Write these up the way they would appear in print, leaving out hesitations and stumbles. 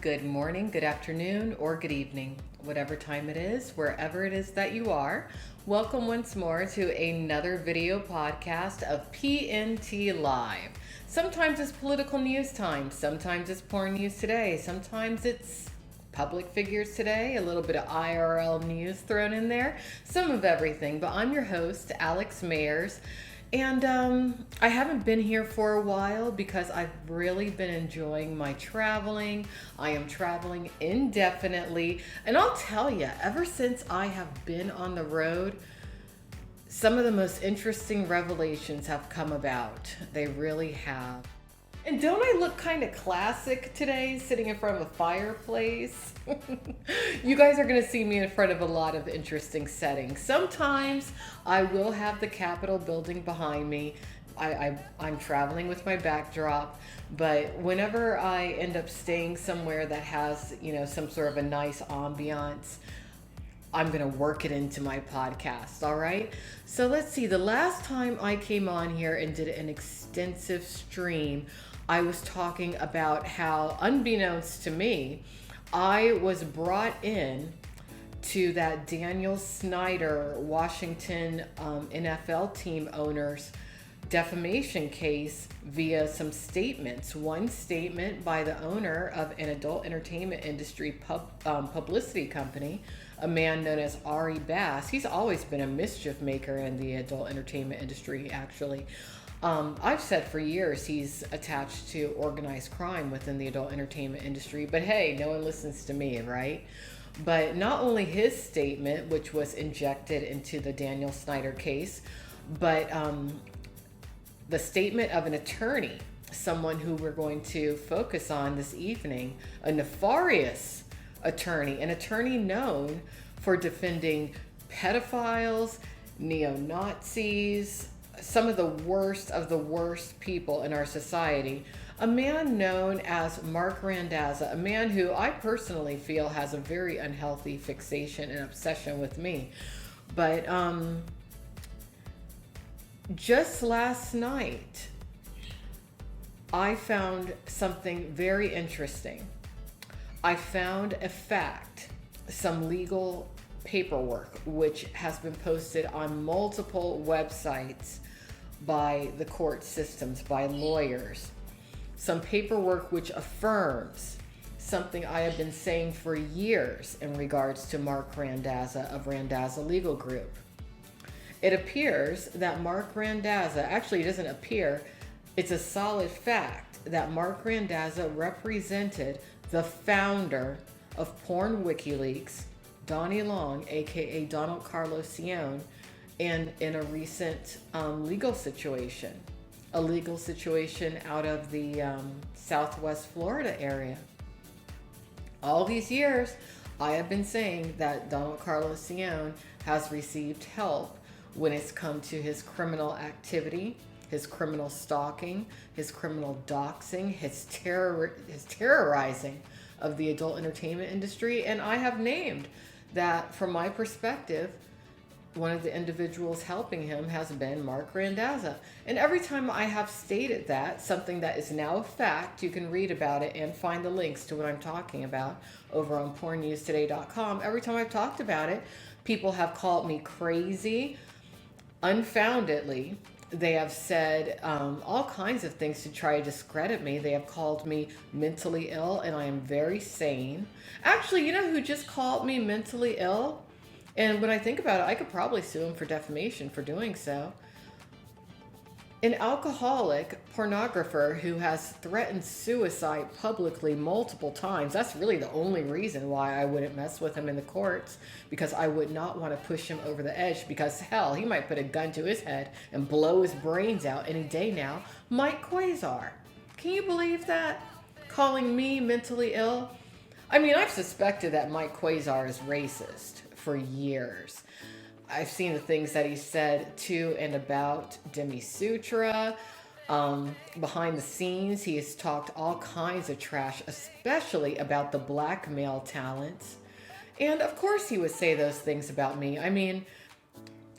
good morning, good afternoon, or good evening, whatever time it is, wherever it is that you are. Welcome once more to another video podcast of PNT Live. Sometimes it's political news time, sometimes it's porn news today, sometimes it's public figures today, a little bit of IRL news thrown in there, some of everything. But I'm your host, Alex Mayers. And I haven't been here for a while because I've really been enjoying my traveling. I am traveling indefinitely. And I'll tell you, ever since I have been on the road, some of the most interesting revelations have come about. They really have. And don't I look kind of classic today, sitting in front of a fireplace? You guys are going to see me in front of a lot of interesting settings. Sometimes I will have the Capitol building behind me. I'm traveling with my backdrop, but whenever I end up staying somewhere that has, some sort of a nice ambiance, I'm going to work it into my podcast, all right? So let's see. The last time I came on here and did an extensive stream, I was talking about how, unbeknownst to me, I was brought in to that Daniel Snyder Washington NFL team owner's defamation case via some statements. One statement by the owner of an adult entertainment industry publicity company, a man known as Ari Bass. He's always been a mischief maker in the adult entertainment industry, actually. I've said for years he's attached to organized crime within the adult entertainment industry, but hey, no one listens to me, right? But not only his statement, which was injected into the Daniel Snyder case, but the statement of an attorney, someone who we're going to focus on this evening, a nefarious attorney, an attorney known for defending pedophiles, neo-Nazis, some of the worst people in our society. A man known as Marc Randazza, a man who I personally feel has a very unhealthy fixation and obsession with me. But just last night, I found something very interesting. I found a fact, some legal paperwork, which has been posted on multiple websites by the court systems, by lawyers. Some paperwork which affirms something I have been saying for years in regards to Marc Randazza of Randazza Legal Group. It appears that Marc Randazza, actually it doesn't appear, it's a solid fact that Marc Randazza represented the founder of Porn WikiLeaks, Donnie Long, aka Donald Carlos Sion, and in a recent legal situation out of the Southwest Florida area. All these years, I have been saying that Donald Carlos Sion has received help when it's come to his criminal activity, his criminal stalking, his criminal doxing, his terrorizing of the adult entertainment industry. And I have named that, from my perspective, one of the individuals helping him has been Marc Randazza. And every time I have stated that, something that is now a fact, you can read about it and find the links to what I'm talking about over on pornnewstoday.com. Every time I've talked about it, people have called me crazy, unfoundedly. They have said all kinds of things to try to discredit me. They have called me mentally ill, and I am very sane. Actually, you know who just called me mentally ill? And when I think about it, I could probably sue him for defamation for doing so. An alcoholic pornographer who has threatened suicide publicly multiple times. That's really the only reason why I wouldn't mess with him in the courts, because I would not want to push him over the edge, because hell, he might put a gun to his head and blow his brains out any day now. Mike Quasar. Can you believe that? Calling me mentally ill? I mean, I've suspected that Mike Quasar is racist for years. I've seen the things that he said to and about Demi Sutra. Behind the scenes, he has talked all kinds of trash, especially about the black male talents. And of course he would say those things about me. I mean,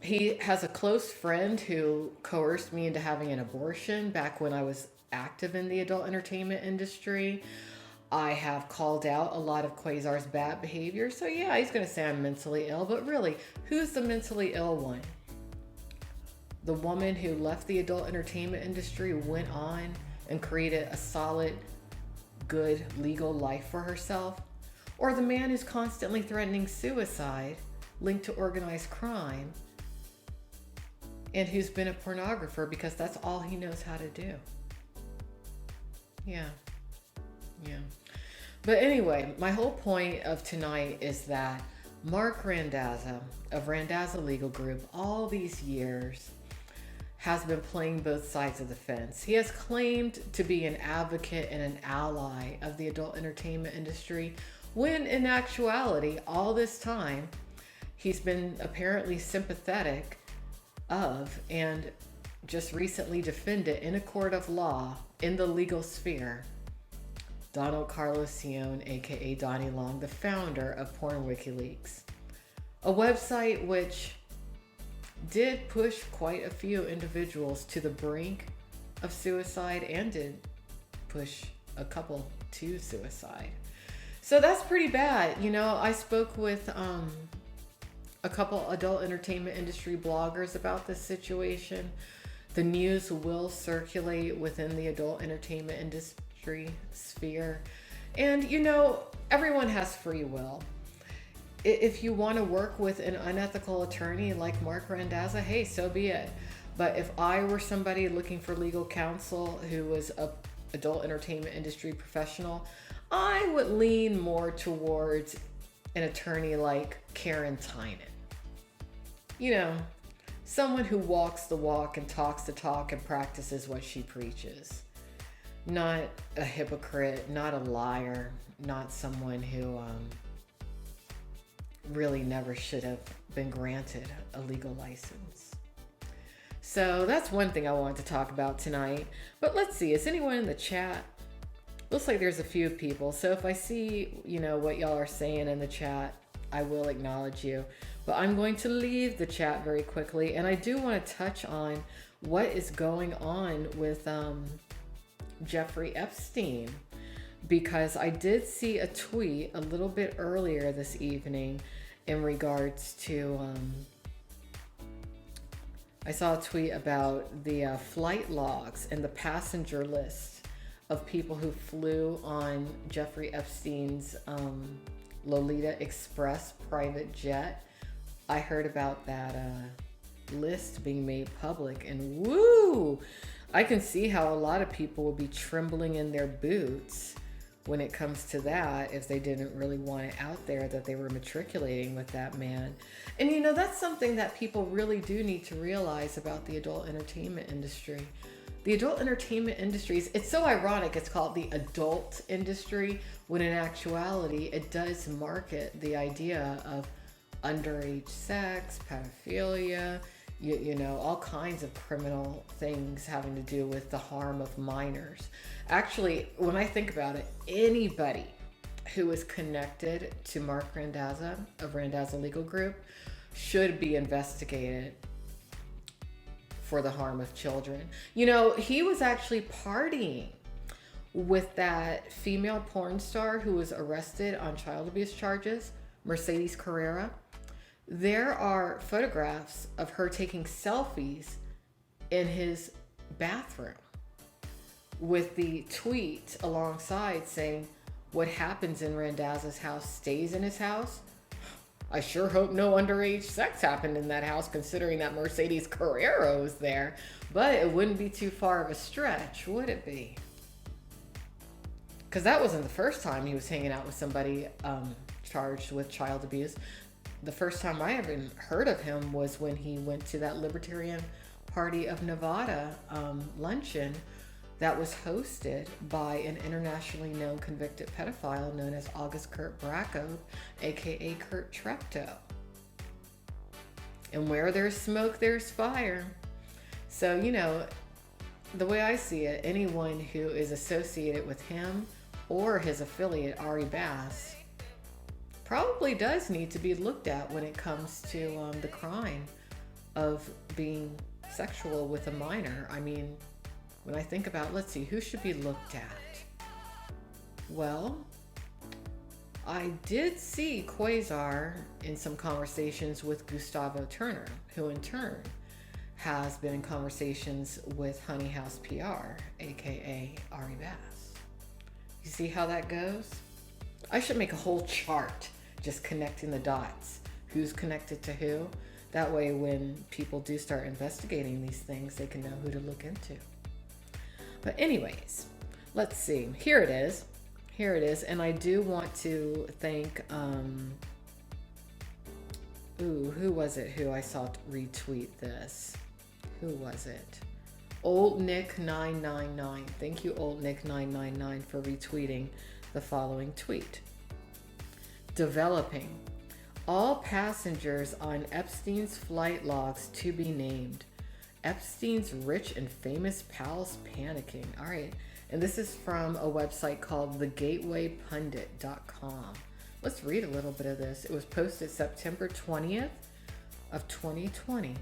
he has a close friend who coerced me into having an abortion back when I was active in the adult entertainment industry. I have called out a lot of Quasar's bad behavior. So yeah, he's going to say I'm mentally ill, but really, who's the mentally ill one? The woman who left the adult entertainment industry, went on and created a solid, good legal life for herself? Or the man who's constantly threatening suicide linked to organized crime and who's been a pornographer because that's all he knows how to do? Yeah. But anyway, my whole point of tonight is that Marc Randazza of Randazza Legal Group, all these years, has been playing both sides of the fence. He has claimed to be an advocate and an ally of the adult entertainment industry, when in actuality, all this time, he's been apparently sympathetic of and just recently defended in a court of law in the legal sphere Donald Carlos Sion, aka Donnie Long, the founder of Porn WikiLeaks, a website which did push quite a few individuals to the brink of suicide and did push a couple to suicide. So that's pretty bad. You know, I spoke with a couple adult entertainment industry bloggers about this situation. The news will circulate within the adult entertainment industry sphere. And, you know, everyone has free will. If you want to work with an unethical attorney like Marc Randazza, hey, so be it. But if I were somebody looking for legal counsel who was a adult entertainment industry professional, I would lean more towards an attorney like Karen Tynan. You know, someone who walks the walk and talks the talk and practices what she preaches. Not a hypocrite, not a liar, not someone who really never should have been granted a legal license. So that's one thing I wanted to talk about tonight. But let's see, is anyone in the chat? Looks like there's a few people. So if I see, you know, what y'all are saying in the chat, I will acknowledge you. But I'm going to leave the chat very quickly. And I do want to touch on what is going on with Jeffrey Epstein, because I did see a tweet a little bit earlier this evening in regards to I saw a tweet about the flight logs and the passenger list of people who flew on Jeffrey Epstein's Lolita Express private jet. I heard about that list being made public, and woo! I can see how a lot of people would be trembling in their boots when it comes to that if they didn't really want it out there that they were matriculating with that man. And you know, that's something that people really do need to realize about the adult entertainment industry. The adult entertainment industry, it's so ironic it's called the adult industry, when in actuality it does market the idea of underage sex, pedophilia, you know, all kinds of criminal things having to do with the harm of minors. Actually, when I think about it, anybody who is connected to Marc Randazza of Randazza Legal Group should be investigated for the harm of children. You know, he was actually partying with that female porn star who was arrested on child abuse charges, Mercedes Carrera. There are photographs of her taking selfies in his bathroom with the tweet alongside saying, "What happens in Randazza's house stays in his house. I sure hope no underage sex happened in that house, considering that Mercedes Carrera was there. But it wouldn't be too far of a stretch, would it be?" Because that wasn't the first time he was hanging out with somebody charged with child abuse. The first time I ever heard of him was when he went to that Libertarian Party of Nevada luncheon that was hosted by an internationally known convicted pedophile known as August Kurt Bracco, aka Kurt Treptow. And where there's smoke, there's fire. So, you know, the way I see it, anyone who is associated with him or his affiliate, Ari Bass, probably does need to be looked at when it comes to the crime of being sexual with a minor. I mean, when I think about, let's see, who should be looked at? Well, I did see Quasar in some conversations with Gustavo Turner, who in turn has been in conversations with Honey House PR, aka Ari Bass. You see how that goes? I should make a whole chart just connecting the dots. Who's connected to who? That way when people do start investigating these things, they can know who to look into. But anyways, let's see. Here it is. Here it is. And I do want to thank, who was it who I saw retweet this? Who was it? Old Nick 999. Thank you, Old Nick 999, for retweeting the following tweet. Developing. All passengers on Epstein's flight logs to be named. Epstein's rich and famous pals panicking. All right. And this is from a website called thegatewaypundit.com. Let's read a little bit of this. It was posted September 20th of 2020.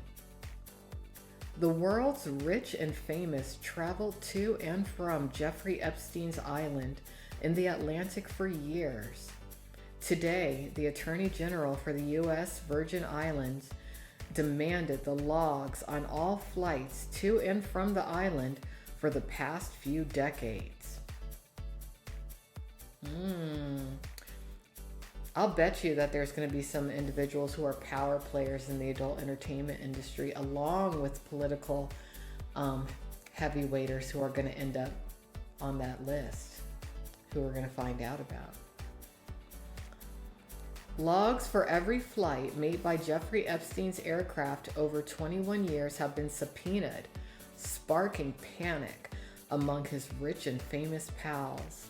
The world's rich and famous traveled to and from Jeffrey Epstein's island in the Atlantic for years. Today, the Attorney General for the U.S. Virgin Islands demanded the logs on all flights to and from the island for the past few decades. I'll bet you that there's going to be some individuals who are power players in the adult entertainment industry, along with political heavyweighters who are going to end up on that list, who we're going to find out about. Logs for every flight made by Jeffrey Epstein's aircraft over 21 years have been subpoenaed, sparking panic among his rich and famous pals.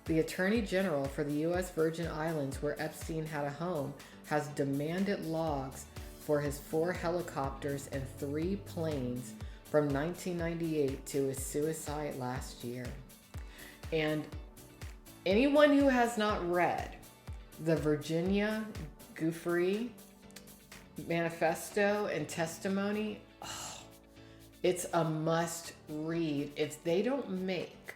The Attorney General for the U.S. Virgin Islands, where Epstein had a home, has demanded logs for his 4 helicopters and 3 planes from 1998 to his suicide last year. And anyone who has not read the Virginia Giuffre manifesto and testimony, it's a must read. If they don't make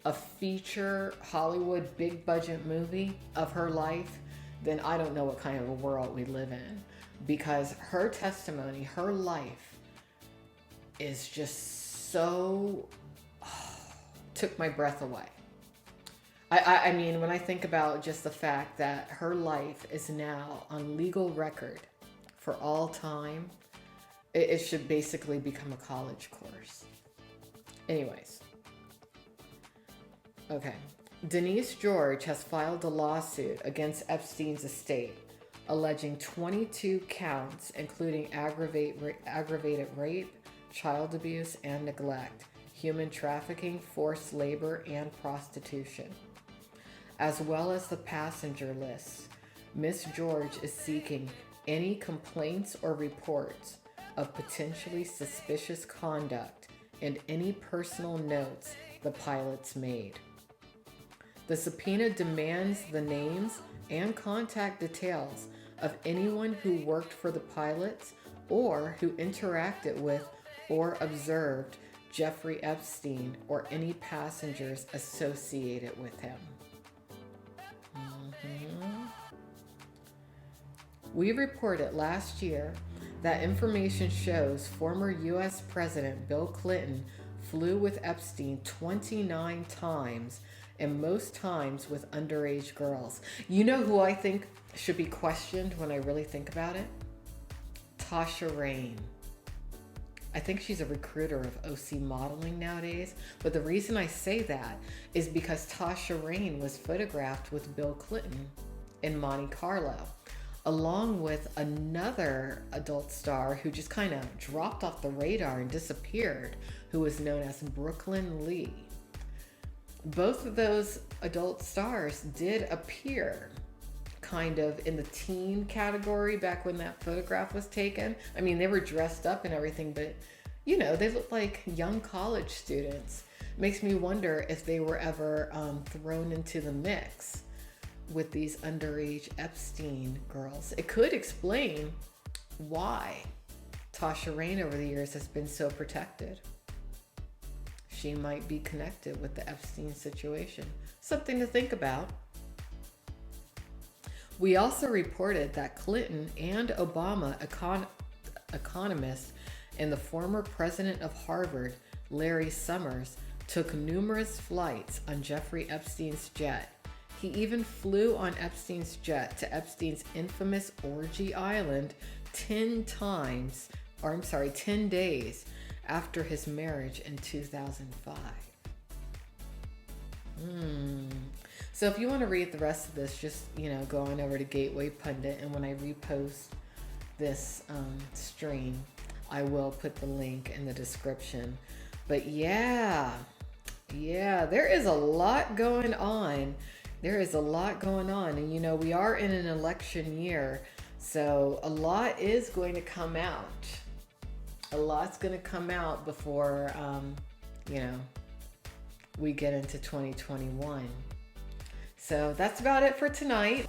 a feature Hollywood big budget movie of her life, then I don't know what kind of a world we live in, because her testimony, her life is just so took my breath away. I mean, when I think about just the fact that her life is now on legal record for all time, it should basically become a college course. Anyways. Okay. Denise George has filed a lawsuit against Epstein's estate, alleging 22 counts, including aggravated rape, child abuse and neglect, human trafficking, forced labor, and prostitution, as well as the passenger list. Ms. George is seeking any complaints or reports of potentially suspicious conduct and any personal notes the pilots made. The subpoena demands the names and contact details of anyone who worked for the pilots or who interacted with or observed Jeffrey Epstein or any passengers associated with him. We reported last year that information shows former U.S. President Bill Clinton flew with Epstein 29 times, and most times with underage girls. You know who I think should be questioned when I really think about it? Tasha Rain. I think she's a recruiter of OC modeling nowadays, but the reason I say that is because Tasha Rain was photographed with Bill Clinton in Monte Carlo, along with another adult star who just kind of dropped off the radar and disappeared, who was known as Brooklyn Lee. Both of those adult stars did appear kind of in the teen category back when that photograph was taken. I mean, they were dressed up and everything, but you know, they looked like young college students. Makes me wonder if they were ever thrown into the mix with these underage Epstein girls. It could explain why Tasha Rain over the years has been so protected. she might be connected with the Epstein situation. Something to think about. We also reported that Clinton and Obama economists and the former president of Harvard, Larry Summers, took numerous flights on Jeffrey Epstein's jet. He even flew on Epstein's jet to Epstein's infamous Orgy Island 10 days after his marriage in 2005. So if you want to read the rest of this, just, go on over to Gateway Pundit, and when I repost this stream, I will put the link in the description. But yeah, there is a lot going on. And we are in an election year, so a lot is going to come out. A lot's going to come out before, we get into 2021. So that's about it for tonight.